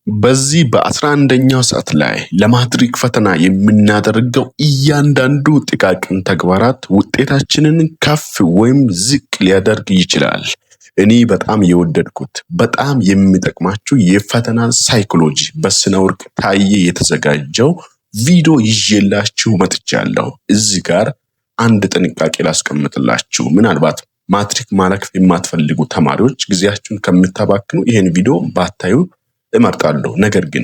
በዚህ በ11ኛው ሰዓት ላይ ለማትሪክ ፈተና የምናደርገው እያንዳንዱ ጥቃቅን ተግባራት ውጤታችንን ከፍ ወይም ዝቅ ሊያደርግ ይችላል። እኔ በጣም የወደድኩት በጣም የሚጠቅማችሁ የፈተና ሳይኮሎጂ በስነወርቅ ታዬ የተዘጋጀው ቪዲዮ ይዤላችሁ መጥቻለሁ። እዚህ ጋር አንድ ጥንቃቄ ላስቀምጥላችሁ። ምናልባት ማትሪክ ማለፍ የማትፈልጉ ተማሪዎች ጊዜያችሁን ከምታባክኑ ይሄን ቪዲዮ ባታዩ እመርጣለሁ። ነገር ግን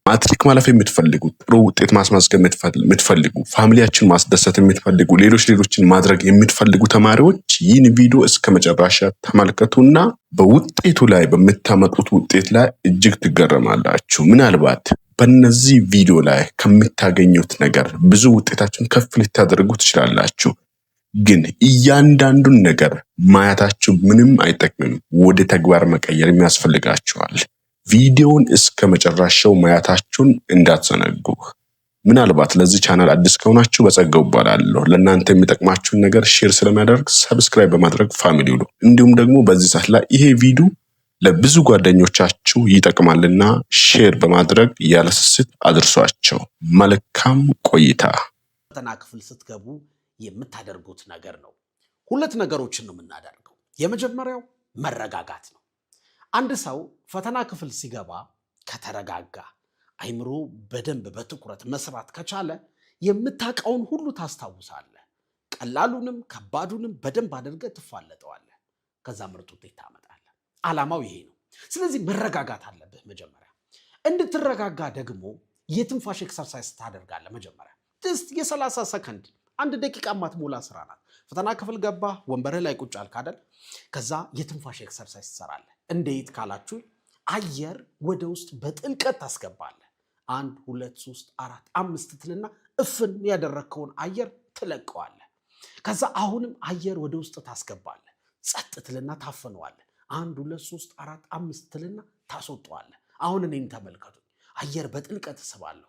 ማትሪክ ማለፍ የምትፈልጉ ጥሩ ውጤት ማስመዝገብ የምትፈልጉ ፋሚሊያችሁን ማስደሰት የምትፈልጉ ሌሎችን ማድረግ የምትፈልጉ ተማሪዎች ይህን ቪዲዮ እስከ መጨረሻ ተመልከቱና በውጤቱ ላይ በምታመጡት ውጤት ላይ እጅግ ትገረማላችሁ። ምናልባት በእነዚህ ቪዲዮ ላይ ከምታገኙት ነገር ብዙ ውጤታችሁን ከፍ ልታደርጉ ትችላላችሁ። ግን እያንዳንዱን ነገር ማየታችሁ ምንም አይጠቅምም። ወደ ተግባር መቀየር የሚያስፈልጋችኋል። ቪዲዮውን እስከ መጨረሻው ማየታችሁን እንዳትዘነጉ። ምናልባት ለዚህ ቻናል አዲስ ከሆናችሁ በጸጋው እባላለሁ። ለእናንተ የሚጠቅማችሁን ነገር ሼር ስለሚያደርግ ሰብስክራይብ በማድረግ ፋሚሊ ሁኑ። እንዲሁም ደግሞ በዚህ ሰዓት ላይ ይሄ ቪዲዮ ለብዙ ጓደኞቻችሁ ይጠቅማልና ሼር በማድረግ ያለ ስስት አድርሷቸው። መልካም ቆይታ። ፈተና ክፍል ስትገቡ የምታደርጉት ነገር ነው። ሁለት ነገሮችን ነው የምናደርገው። የመጀመሪያው መረጋጋት ነው። አንድ ሰው ፈተና ክፍል ሲገባ ከተረጋጋ፣ አይምሮ በደንብ በትኩረት መስራት ከቻለ የምታውቀውን ሁሉ ታስታውሳለህ። ቀላሉንም ከባዱንም በደንብ አድርገህ ትፋለጠዋለህ። ከዛ ምርጥ ውጤት ታመጣለህ። ዓላማው ይሄ ነው። ስለዚህ መረጋጋት አለብህ። መጀመሪያ እንድትረጋጋ ደግሞ የትንፋሽ ኤክሰርሳይዝ ታደርጋለህ። መጀመሪያ የ30 ሰከንድ 1 ደቂቃ ማትሞላ ስራ ናት። ፈተና ክፍል ገባ፣ ወንበርህ ላይ ቁጭ አልክ አይደል? ከዛ የትንፋሽ ኤክሰርሳይዝ ትሰራለህ። እንዴት ካላችሁ አየር ወደ ውስጥ በጥልቀት ታስገባለህ። 1 2 3 4 5 ትልና እፍን ያደረግከውን አየር ትለቀዋለህ። ከዛ አሁንም አየር ወደ ውስጥ ታስገባለህ። ጸጥ ትልና ታፈነዋለህ። 1 2 3 4 5 ትልና ታስወጣዋለህ። አሁን እኔን ተመልከቱ። አየር በጥልቀት እስባለሁ።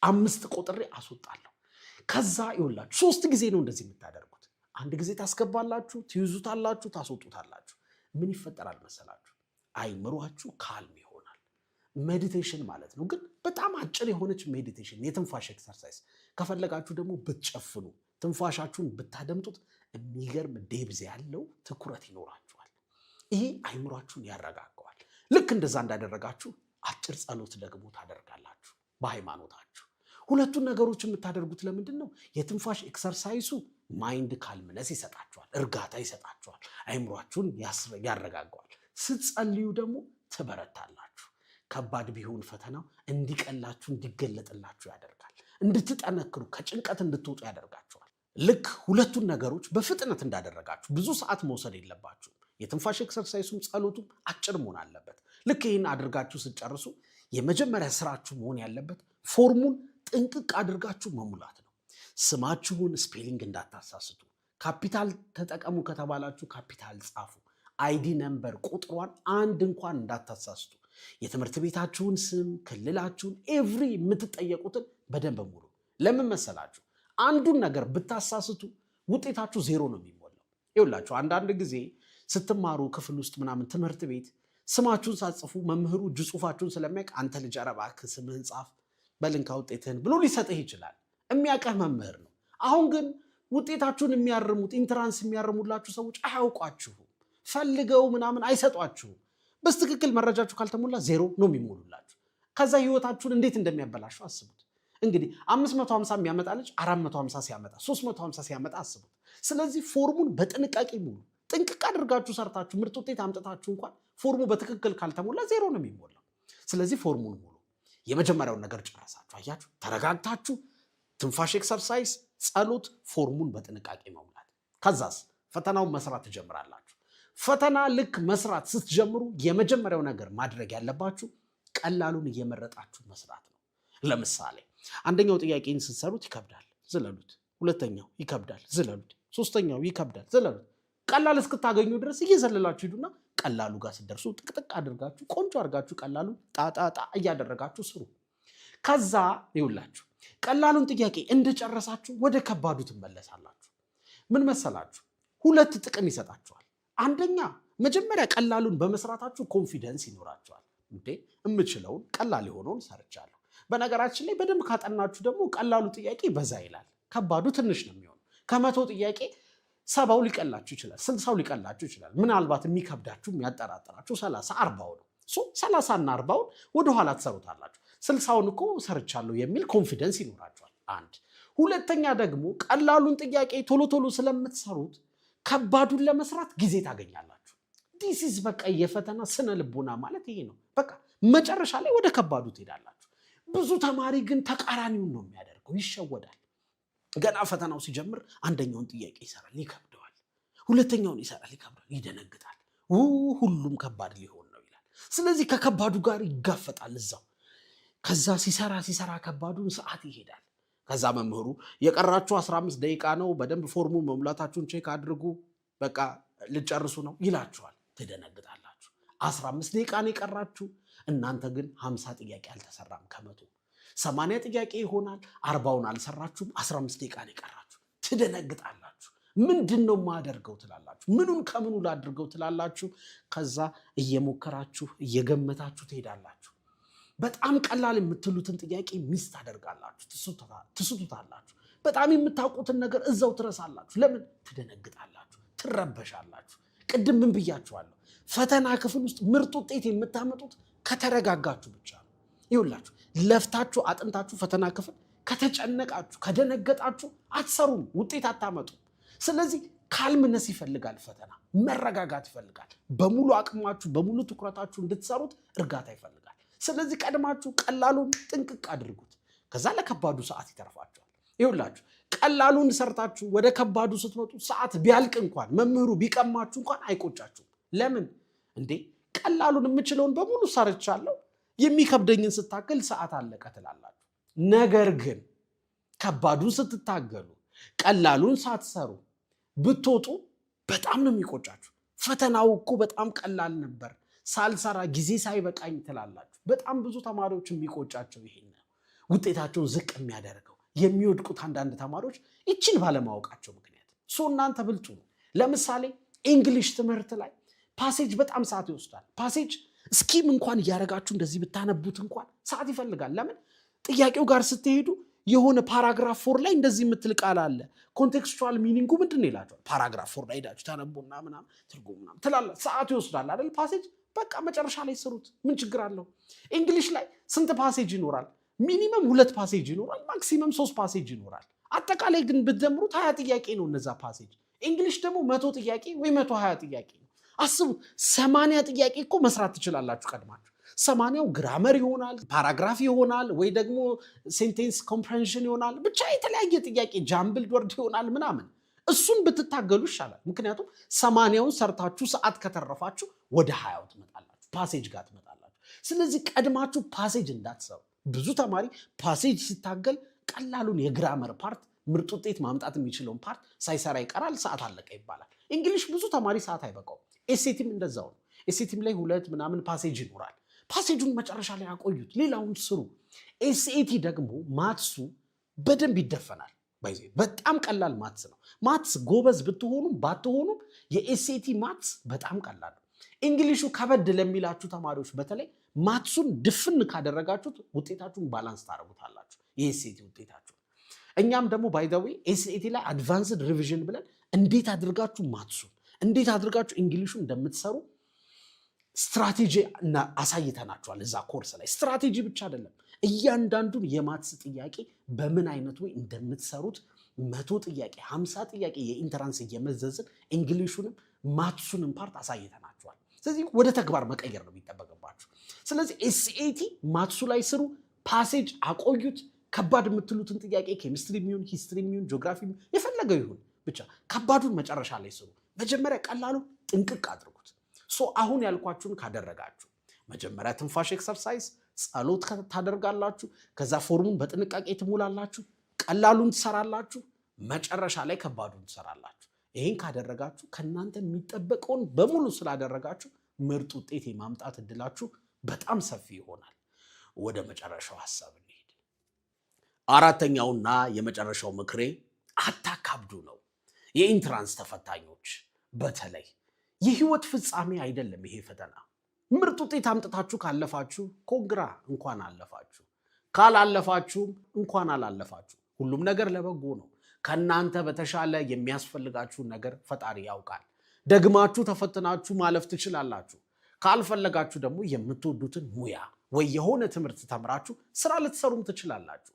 5 ቆጥሬ አስወጣለሁ። ከዛ ይኸውላችሁ 3 ጊዜ ነው እንደዚህ የምታደርጉት። 1 ጊዜ ታስገባላችሁ፣ ትይዙታላችሁ፣ ታስወጡታላችሁ። ምን ይፈጠራል መሰላችሁ? አይምሯችሁ ካልም ይሆናል። ሜዲቴሽን ማለት ነው። ግን በጣም አጭር የሆነች ሜዲቴሽን፣ የትንፋሽ ኤክሰርሳይዝ። ከፈለጋችሁ ደግሞ ብትጨፍኑ፣ ትንፋሻችሁን ብታደምጡት የሚገርም ዴብዝ ያለው ትኩረት ይኖራችኋል። ይሄ አይምሯችሁን ያረጋገዋል። ልክ እንደዛ እንዳደረጋችሁ አጭር ጸሎት ደግሞ ታደርጋላችሁ በሃይማኖታችሁ። ሁለቱን ነገሮች የምታደርጉት ለምንድን ነው? የትንፋሽ ኤክሰርሳይሱ ማይንድ ካልምነስ ይሰጣችኋል፣ እርጋታ ይሰጣችኋል፣ አይምሯችሁን ያረጋገዋል። ስትጸልዩ ደግሞ ትበረታላችሁ። ከባድ ቢሆን ፈተናው እንዲቀላችሁ እንዲገለጥላችሁ ያደርጋል። እንድትጠነክሩ ከጭንቀት እንድትወጡ ያደርጋችኋል። ልክ ሁለቱን ነገሮች በፍጥነት እንዳደረጋችሁ ብዙ ሰዓት መውሰድ የለባችሁም። የትንፋሽ ኤክሰርሳይሱም ጸሎቱም አጭር መሆን አለበት። ልክ ይህን አድርጋችሁ ስትጨርሱ የመጀመሪያ ስራችሁ መሆን ያለበት ፎርሙን ጥንቅቅ አድርጋችሁ መሙላት ነው። ስማችሁን ስፔሊንግ እንዳታሳስቱ። ካፒታል ተጠቀሙ ከተባላችሁ ካፒታል ጻፉ። አይዲ ነምበር ቁጥሯን 1 እንኳን እንዳታሳስቱ። የትምህርት ቤታችሁን ስም፣ ክልላችሁን፣ ኤቭሪ የምትጠየቁትን በደንብ ሙሉ። ለምን መሰላችሁ? አንዱን ነገር ብታሳስቱ ውጤታችሁ 0 ነው የሚሞላው። ይኸውላችሁ አንዳንድ ጊዜ ስትማሩ ክፍል ውስጥ ምናምን ትምህርት ቤት ስማችሁን ሳትጽፉ መምህሩ እጅ ጽሁፋችሁን ስለሚያውቅ አንተ ልጅ ኧረ እባክህ ስምህን ጻፍ በልንካ ውጤትህን ብሎ ሊሰጥህ ይችላል። የሚያውቅህ መምህር ነው። አሁን ግን ውጤታችሁን የሚያርሙት ኢንትራንስ የሚያርሙላችሁ ሰዎች አያውቋችሁም። ፈልገው ምናምን አይሰጧችሁም። በስትክክል መረጃችሁ ካልተሞላ 0 ነው የሚሞሉላችሁ። ከዛ ህይወታችሁን እንዴት እንደሚያበላሹ አስቡት። እንግዲህ 550 የሚያመጣ ልጅ 450 ሲያመጣ 350 ሲያመጣ አስቡት። ስለዚህ ፎርሙን በጥንቃቄ ሙሉ። ጥንቅቅ አድርጋችሁ ሰርታችሁ ምርጥ ውጤት አምጥታችሁ እንኳን ፎርሙ በትክክል ካልተሞላ 0 ነው የሚሞላው። ስለዚህ ፎርሙን ሙሉ። የመጀመሪያውን ነገር ጨረሳችሁ። አያችሁ፣ ተረጋግታችሁ ትንፋሽ ኤክሰርሳይዝ፣ ጸሎት፣ ፎርሙን በጥንቃቄ መሙላት። ከዛስ ፈተናውን መስራት ትጀምራላችሁ። ፈተና ልክ መስራት ስትጀምሩ የመጀመሪያው ነገር ማድረግ ያለባችሁ ቀላሉን እየመረጣችሁ መስራት ነው። ለምሳሌ አንደኛው ጥያቄን ስትሰሩት ይከብዳል፣ ዝለሉት። ሁለተኛው ይከብዳል፣ ዝለሉት። ሶስተኛው ይከብዳል፣ ዝለሉት። ቀላል እስክታገኙ ድረስ እየዘለላችሁ ሂዱና ቀላሉ ጋር ስትደርሱ ጥቅጥቅ አድርጋችሁ ቆንጆ አድርጋችሁ ቀላሉን ጣጣጣ እያደረጋችሁ ስሩ። ከዛ ይውላችሁ ቀላሉን ጥያቄ እንደጨረሳችሁ ወደ ከባዱ ትመለሳላችሁ። ምን መሰላችሁ? 2 ጥቅም ይሰጣችኋል። አንደኛ መጀመሪያ ቀላሉን በመስራታችሁ ኮንፊደንስ ይኖራችኋል። እንዴ እምችለውን ቀላል የሆነውን ሰርቻለሁ። በነገራችን ላይ በደንብ ካጠናችሁ ደግሞ ቀላሉ ጥያቄ በዛ ይላል፣ ከባዱ ትንሽ ነው የሚሆነው። ከመቶ ጥያቄ 70ው ሊቀላችሁ ይችላል፣ 60ው ሊቀላችሁ ይችላል። ምናልባት የሚከብዳችሁ የሚያጠራጥራችሁ 30 40ው ነው። 30 እና 40ውን ወደኋላ ትሰሩታላችሁ። 60ውን እኮ ሰርቻለሁ የሚል ኮንፊደንስ ይኖራችኋል። አንድ ሁለተኛ ደግሞ ቀላሉን ጥያቄ ቶሎ ቶሎ ስለምትሰሩት ከባዱን ለመስራት ጊዜ ታገኛላችሁ። ዲስ በቃ የፈተና ስነ ልቦና ማለት ይሄ ነው። በቃ መጨረሻ ላይ ወደ ከባዱ ትሄዳላችሁ። ብዙ ተማሪ ግን ተቃራኒውን ነው የሚያደርገው፣ ይሸወዳል። ገና ፈተናው ሲጀምር አንደኛውን ጥያቄ ይሰራል፣ ይከብደዋል። ሁለተኛውን ይሰራል፣ ይከብደዋል፣ ይደነግጣል። ሁሉም ከባድ ሊሆን ነው ይላል። ስለዚህ ከከባዱ ጋር ይጋፈጣል እዛው። ከዛ ሲሰራ ከባዱን ሰዓት ይሄዳል። ከዛ መምህሩ የቀራችሁ 15 ደቂቃ ነው፣ በደንብ ፎርሙን መሙላታችሁን ቼክ አድርጉ፣ በቃ ልጨርሱ ነው ይላችኋል። ትደነግጣላችሁ። 15 ደቂቃ ነው የቀራችሁ። እናንተ ግን 50 ጥያቄ አልተሰራም ከመቶ 80 ጥያቄ ይሆናል። 40ውን አልሰራችሁም። 15 ደቂቃ ነው የቀራችሁ። ትደነግጣላችሁ። ምንድን ነው የማደርገው ትላላችሁ። ምኑን ከምኑ ላድርገው ትላላችሁ። ከዛ እየሞከራችሁ እየገመታችሁ ትሄዳላችሁ። በጣም ቀላል የምትሉትን ጥያቄ ሚስ ታደርጋላችሁ፣ ትስቱታላችሁ። በጣም የምታውቁትን ነገር እዛው ትረሳላችሁ። ለምን? ትደነግጣላችሁ፣ ትረበሻላችሁ። ቅድም ምን ብያችኋለሁ? ፈተና ክፍል ውስጥ ምርጥ ውጤት የምታመጡት ከተረጋጋችሁ ብቻ ነው። ይኸውላችሁ ለፍታችሁ አጥንታችሁ ፈተና ክፍል ከተጨነቃችሁ፣ ከደነገጣችሁ አትሰሩም፣ ውጤት አታመጡም። ስለዚህ ካልምነስ ይፈልጋል፣ ፈተና መረጋጋት ይፈልጋል። በሙሉ አቅማችሁ በሙሉ ትኩረታችሁ እንድትሰሩት እርጋታ ይፈልጋል። ስለዚህ ቀድማችሁ ቀላሉን ጥንቅቅ አድርጉት። ከዛ ለከባዱ ሰዓት ይተርፋችኋል። ይኸውላችሁ ቀላሉን ሰርታችሁ ወደ ከባዱ ስትመጡ ሰዓት ቢያልቅ እንኳን መምህሩ ቢቀማችሁ እንኳን አይቆጫችሁም። ለምን? እንዴ ቀላሉን የምችለውን በሙሉ ሰርቻለሁ፣ የሚከብደኝን ስታገል ሰዓት አለቀ ትላላችሁ። ነገር ግን ከባዱን ስትታገሉ ቀላሉን ሳትሰሩ ብትወጡ በጣም ነው የሚቆጫችሁ። ፈተናው እኮ በጣም ቀላል ነበር፣ ሳልሰራ ጊዜ ሳይበቃኝ ትላላችሁ። በጣም ብዙ ተማሪዎች የሚቆጫቸው ይሄን ነው። ውጤታቸውን ዝቅ የሚያደርገው የሚወድቁት አንዳንድ ተማሪዎች ይችን ባለማወቃቸው ምክንያት። እናንተ ብልጡ ነው። ለምሳሌ እንግሊሽ ትምህርት ላይ ፓሴጅ በጣም ሰዓት ይወስዳል። ፓሴጅ ስኪም እንኳን እያደረጋችሁ እንደዚህ ብታነቡት እንኳን ሰዓት ይፈልጋል። ለምን? ጥያቄው ጋር ስትሄዱ የሆነ ፓራግራፍ 4 ላይ እንደዚህ የምትል ቃል አለ፣ ኮንቴክስቹዋል ሚኒንጉ ምንድን ነው ይላቸዋል። ፓራግራፍ 4 ላይ ሄዳችሁ ታነቡና ምናምን ትርጉም ምናምን ትላለ። ሰዓቱ ይወስዳል አይደል? ፓሴጅ በቃ መጨረሻ ላይ ስሩት። ምን ችግር አለው? እንግሊሽ ላይ ስንት ፓሴጅ ይኖራል? ሚኒመም 2 ፓሴጅ ይኖራል፣ ማክሲመም 3 ፓሴጅ ይኖራል። አጠቃላይ ግን ብትደምሩት 20 ጥያቄ ነው እነዛ ፓሴጅ። እንግሊሽ ደግሞ 100 ጥያቄ ወይ 120 ጥያቄ ነው። አስቡ፣ 80 ጥያቄ እኮ መስራት ትችላላችሁ ቀድማችሁ። 80ው ግራመር ይሆናል፣ ፓራግራፍ ይሆናል፣ ወይ ደግሞ ሴንቴንስ ኮምፕሬንሽን ይሆናል። ብቻ የተለያየ ጥያቄ ጃምብል ወርድ ይሆናል ምናምን። እሱን ብትታገሉ ይሻላል። ምክንያቱም 80ውን ሰርታችሁ ሰዓት ከተረፋችሁ ወደ 20ው ትመጣላችሁ፣ ፓሴጅ ጋር ትመጣላችሁ። ስለዚህ ቀድማችሁ ፓሴጅ እንዳትሰሩ። ብዙ ተማሪ ፓሴጅ ሲታገል ቀላሉን የግራመር ፓርት ምርጥ ውጤት ማምጣት የሚችለውን ፓርት ሳይሰራ ይቀራል፣ ሰዓት አለቀ ይባላል። እንግሊሽ ብዙ ተማሪ ሰዓት አይበቃውም። ኤስኤቲም እንደዛው ነው። ኤስኤቲም ላይ 2 ምናምን ፓሴጅ ይኖራል። ፓሴጁን መጨረሻ ላይ አቆዩት፣ ሌላውን ስሩ። ኤስኤቲ ደግሞ ማትሱ በደንብ ይደፈናል። በጣም ቀላል ማትስ ነው። ማትስ ጎበዝ ብትሆኑም ባትሆኑም የኤስኤቲ ማትስ በጣም ቀላል ነው። እንግሊሹ ከበድ ለሚላችሁ ተማሪዎች በተለይ ማትሱን ድፍን ካደረጋችሁት ውጤታችሁን ባላንስ ታደርጉታላችሁ፣ የኤስኤቲ ውጤታችሁን። እኛም ደግሞ ባይ ዘ ዌይ ኤስኤቲ ላይ አድቫንስድ ሪቪዥን ብለን እንዴት አድርጋችሁ ማትሱን እንዴት አድርጋችሁ እንግሊሹን እንደምትሰሩ ስትራቴጂ አሳይተናችኋል እዛ ኮርስ ላይ። ስትራቴጂ ብቻ አይደለም፣ እያንዳንዱን የማትስ ጥያቄ በምን አይነት ወይ እንደምትሰሩት 100 ጥያቄ 50 ጥያቄ የኢንተራንስ እየመዘዝን እንግሊሹንም ማትሱንም ፓርት አሳይተናችኋል። ስለዚህ ወደ ተግባር መቀየር ነው የሚጠበቅባችሁ። ስለዚህ ኤስኤቲ ማትሱ ላይ ስሩ፣ ፓሴጅ አቆዩት። ከባድ የምትሉትን ጥያቄ ኬሚስትሪ የሚሆን ሂስትሪ የሚሆን ጂኦግራፊ የፈለገው ይሁን ብቻ ከባዱን መጨረሻ ላይ ስሩ። መጀመሪያ ቀላሉ ጥንቅቅ አድርጉት። አሁን ያልኳችሁን ካደረጋችሁ መጀመሪያ ትንፋሽ ኤክሰርሳይዝ፣ ጸሎት ታደርጋላችሁ። ከዛ ፎርሙን በጥንቃቄ ትሙላላችሁ፣ ቀላሉን ትሰራላችሁ፣ መጨረሻ ላይ ከባዱን ትሰራላችሁ። ይህን ካደረጋችሁ ከእናንተ የሚጠበቀውን በሙሉ ስላደረጋችሁ ምርጥ ውጤት የማምጣት እድላችሁ በጣም ሰፊ ይሆናል። ወደ መጨረሻው ሐሳብ እንሄድ። አራተኛውና የመጨረሻው ምክሬ አታካብዱ ነው። የኢንትራንስ ተፈታኞች በተለይ የህይወት ፍጻሜ አይደለም ይሄ ፈተና። ምርጥ ውጤት አምጥታችሁ ካለፋችሁ ኮንግራ እንኳን አለፋችሁ፣ ካላለፋችሁም እንኳን አላለፋችሁ። ሁሉም ነገር ለበጎ ነው። ከእናንተ በተሻለ የሚያስፈልጋችሁን ነገር ፈጣሪ ያውቃል። ደግማችሁ ተፈትናችሁ ማለፍ ትችላላችሁ። ካልፈለጋችሁ ደግሞ የምትወዱትን ሙያ ወይ የሆነ ትምህርት ተምራችሁ ስራ ልትሰሩም ትችላላችሁ።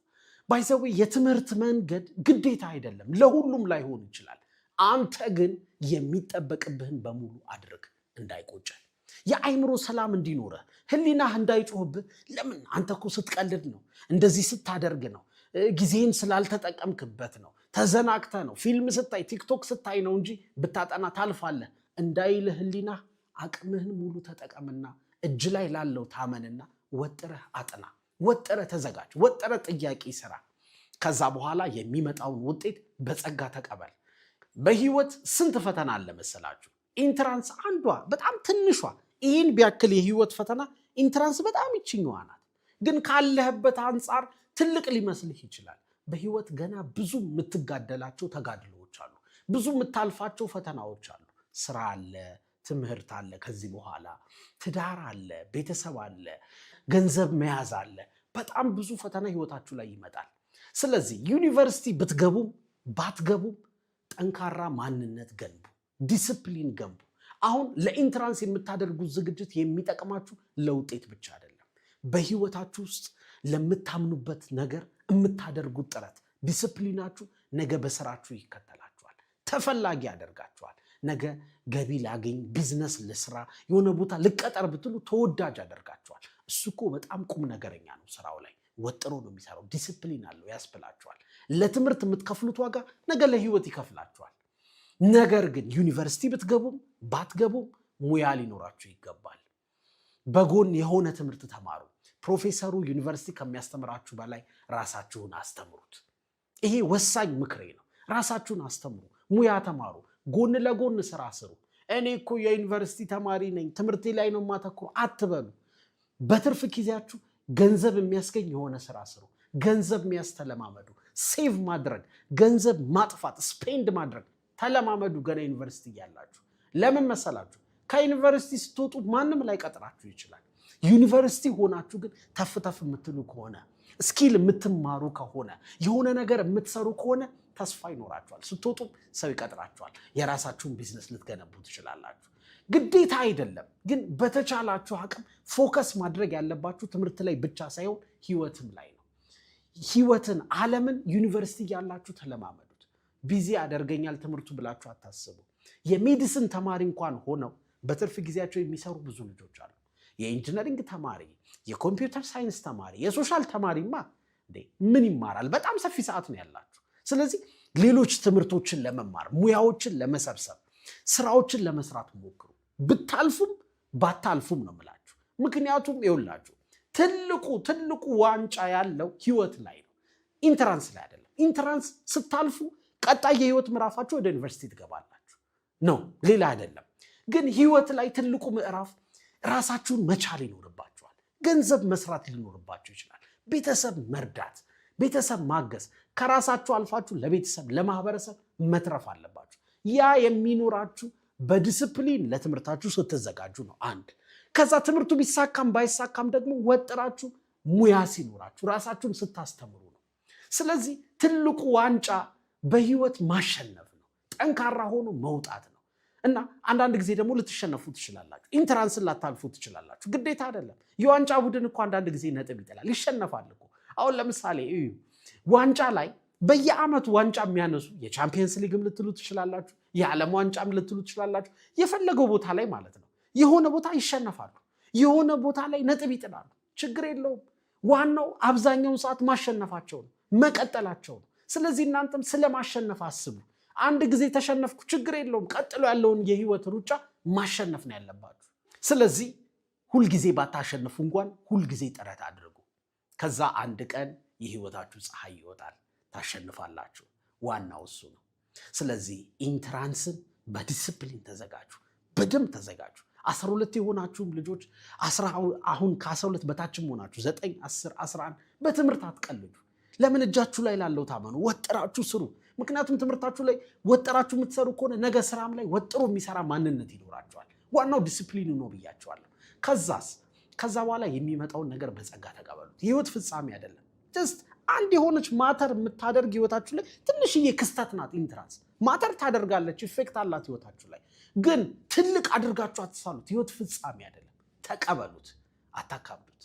ባይዘው የትምህርት መንገድ ግዴታ አይደለም፣ ለሁሉም ላይሆን ይችላል። አንተ ግን የሚጠበቅብህን በሙሉ አድርግ፣ እንዳይቆጨህ፣ የአይምሮ ሰላም እንዲኖርህ፣ ህሊናህ እንዳይጮህብህ። ለምን አንተ እኮ ስትቀልድ ነው፣ እንደዚህ ስታደርግ ነው፣ ጊዜን ስላልተጠቀምክበት ነው፣ ተዘናግተ ነው፣ ፊልም ስታይ ቲክቶክ ስታይ ነው እንጂ ብታጠና ታልፋለህ እንዳይልህ ህሊናህ አቅምህን ሙሉ ተጠቀምና እጅ ላይ ላለው ታመንና ወጥረህ አጥና፣ ወጥረህ ተዘጋጅ፣ ወጥረህ ጥያቄ ስራ። ከዛ በኋላ የሚመጣውን ውጤት በጸጋ ተቀበል። በህይወት ስንት ፈተና አለ መሰላችሁ? ኢንትራንስ አንዷ በጣም ትንሿ፣ ይህን ቢያክል የህይወት ፈተና ኢንትራንስ በጣም ይችኛዋ ናት። ግን ካለህበት አንጻር ትልቅ ሊመስልህ ይችላል። በህይወት ገና ብዙ የምትጋደላቸው ተጋድሎዎች አሉ፣ ብዙ የምታልፋቸው ፈተናዎች አሉ። ስራ አለ፣ ትምህርት አለ፣ ከዚህ በኋላ ትዳር አለ፣ ቤተሰብ አለ፣ ገንዘብ መያዝ አለ። በጣም ብዙ ፈተና ህይወታችሁ ላይ ይመጣል። ስለዚህ ዩኒቨርሲቲ ብትገቡም ባትገቡም ጠንካራ ማንነት ገንቡ፣ ዲስፕሊን ገንቡ። አሁን ለኢንትራንስ የምታደርጉት ዝግጅት የሚጠቅማችሁ ለውጤት ብቻ አይደለም። በህይወታችሁ ውስጥ ለምታምኑበት ነገር የምታደርጉት ጥረት፣ ዲስፕሊናችሁ ነገ በስራችሁ ይከተላችኋል፣ ተፈላጊ ያደርጋችኋል። ነገ ገቢ ላገኝ፣ ቢዝነስ ልስራ፣ የሆነ ቦታ ልቀጠር ብትሉ ተወዳጅ ያደርጋችኋል። እሱ እኮ በጣም ቁም ነገረኛ ነው፣ ስራው ላይ ወጥሮ ነው የሚሰራው፣ ዲስፕሊን አለው ያስብላችኋል። ለትምህርት የምትከፍሉት ዋጋ ነገ ለህይወት ይከፍላችኋል። ነገር ግን ዩኒቨርሲቲ ብትገቡም ባትገቡም ሙያ ሊኖራችሁ ይገባል። በጎን የሆነ ትምህርት ተማሩ። ፕሮፌሰሩ ዩኒቨርሲቲ ከሚያስተምራችሁ በላይ ራሳችሁን አስተምሩት። ይሄ ወሳኝ ምክሬ ነው። ራሳችሁን አስተምሩ፣ ሙያ ተማሩ፣ ጎን ለጎን ስራ ስሩ። እኔ እኮ የዩኒቨርሲቲ ተማሪ ነኝ፣ ትምህርቴ ላይ ነው የማተኩሩ አትበሉ። በትርፍ ጊዜያችሁ ገንዘብ የሚያስገኝ የሆነ ስራ ስሩ። ገንዘብ የሚያስተለማመዱ፣ ሴቭ ማድረግ፣ ገንዘብ ማጥፋት፣ ስፔንድ ማድረግ ተለማመዱ። ገና ዩኒቨርሲቲ እያላችሁ። ለምን መሰላችሁ? ከዩኒቨርሲቲ ስትወጡ ማንም ላይ ቀጥራችሁ ይችላል። ዩኒቨርሲቲ ሆናችሁ ግን ተፍተፍ የምትሉ ከሆነ፣ ስኪል የምትማሩ ከሆነ፣ የሆነ ነገር የምትሰሩ ከሆነ ተስፋ ይኖራችኋል። ስትወጡ ሰው ይቀጥራችኋል። የራሳችሁን ቢዝነስ ልትገነቡ ትችላላችሁ። ግዴታ አይደለም፣ ግን በተቻላችሁ አቅም ፎከስ ማድረግ ያለባችሁ ትምህርት ላይ ብቻ ሳይሆን ህይወትም ላይ ነው። ህይወትን፣ ዓለምን ዩኒቨርሲቲ ያላችሁ ተለማመዱት። ቢዚ ያደርገኛል ትምህርቱ ብላችሁ አታስቡ። የሜዲሲን ተማሪ እንኳን ሆነው በትርፍ ጊዜያቸው የሚሰሩ ብዙ ልጆች አሉ። የኢንጂነሪንግ ተማሪ፣ የኮምፒውተር ሳይንስ ተማሪ፣ የሶሻል ተማሪማ ምን ይማራል? በጣም ሰፊ ሰዓት ነው ያላችሁ። ስለዚህ ሌሎች ትምህርቶችን ለመማር፣ ሙያዎችን ለመሰብሰብ፣ ስራዎችን ለመስራት ሞክሩ። ብታልፉም ባታልፉም ነው የምላችሁ። ምክንያቱም ይኸውላችሁ ትልቁ ዋንጫ ያለው ህይወት ላይ ነው፣ ኢንትራንስ ላይ አይደለም። ኢንትራንስ ስታልፉ ቀጣይ የህይወት ምዕራፋችሁ ወደ ዩኒቨርሲቲ ትገባላችሁ ነው፣ ሌላ አይደለም። ግን ህይወት ላይ ትልቁ ምዕራፍ ራሳችሁን መቻል ይኖርባችኋል። ገንዘብ መስራት ሊኖርባችሁ ይችላል። ቤተሰብ መርዳት፣ ቤተሰብ ማገዝ፣ ከራሳችሁ አልፋችሁ ለቤተሰብ ለማህበረሰብ መትረፍ አለባችሁ። ያ የሚኖራችሁ በዲስፕሊን ለትምህርታችሁ ስትዘጋጁ ነው። አንድ ከዛ ትምህርቱ ቢሳካም ባይሳካም ደግሞ ወጥራችሁ ሙያ ሲኖራችሁ ራሳችሁን ስታስተምሩ ነው። ስለዚህ ትልቁ ዋንጫ በህይወት ማሸነፍ ነው፣ ጠንካራ ሆኖ መውጣት ነው። እና አንዳንድ ጊዜ ደግሞ ልትሸነፉ ትችላላችሁ፣ ኢንትራንስን ላታልፉ ትችላላችሁ። ግዴታ አይደለም። የዋንጫ ቡድን እኮ አንዳንድ ጊዜ ነጥብ ይጥላል፣ ይሸነፋል እኮ። አሁን ለምሳሌ ዋንጫ ላይ በየዓመቱ ዋንጫ የሚያነሱ የቻምፒየንስ ሊግም ልትሉ ትችላላችሁ፣ የዓለም ዋንጫም ልትሉ ትችላላችሁ። የፈለገው ቦታ ላይ ማለት ነው። የሆነ ቦታ ይሸነፋሉ፣ የሆነ ቦታ ላይ ነጥብ ይጥላሉ። ችግር የለውም። ዋናው አብዛኛውን ሰዓት ማሸነፋቸው ነው፣ መቀጠላቸው ነው። ስለዚህ እናንተም ስለማሸነፍ አስቡ። አንድ ጊዜ ተሸነፍኩ ችግር የለውም። ቀጥሎ ያለውን የህይወት ሩጫ ማሸነፍ ነው ያለባችሁ። ስለዚህ ሁልጊዜ ባታሸንፉ እንኳን ሁልጊዜ ጥረት አድርጉ። ከዛ አንድ ቀን የህይወታችሁ ፀሐይ ይወጣል፣ ታሸንፋላችሁ። ዋናው እሱ ነው። ስለዚህ ኢንትራንስን በዲስፕሊን ተዘጋጁ፣ በደንብ ተዘጋጁ። 12 የሆናችሁም ልጆች አሁን ከ12 በታችም ሆናችሁ 9፣ 10፣ 11 በትምህርት አትቀልዱ። ለምን? እጃችሁ ላይ ላለው ታመኑ፣ ወጥራችሁ ስሩ። ምክንያቱም ትምህርታችሁ ላይ ወጥራችሁ የምትሰሩ ከሆነ ነገ ስራም ላይ ወጥሮ የሚሰራ ማንነት ይኖራችኋል። ዋናው ዲሲፕሊኑ ነው ብያችኋለሁ። ከዛ በኋላ የሚመጣውን ነገር በጸጋ ተቀበሉት። የህይወት ፍጻሜ አይደለም። ጀስት አንድ የሆነች ማተር የምታደርግ ህይወታችሁ ላይ ትንሽዬ ክስተት ናት። ኢንትራንስ ማተር ታደርጋለች፣ ኢፌክት አላት ህይወታችሁ ላይ። ግን ትልቅ አድርጋችሁ አትሳሉት። ህይወት ፍጻሜ አይደለም። ተቀበሉት፣ አታካብዱት።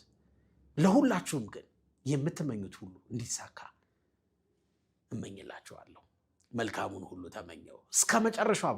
ለሁላችሁም ግን የምትመኙት ሁሉ እንዲሳካ እመኝላችኋለሁ። መልካሙን ሁሉ ተመኘው። እስከ መጨረሻው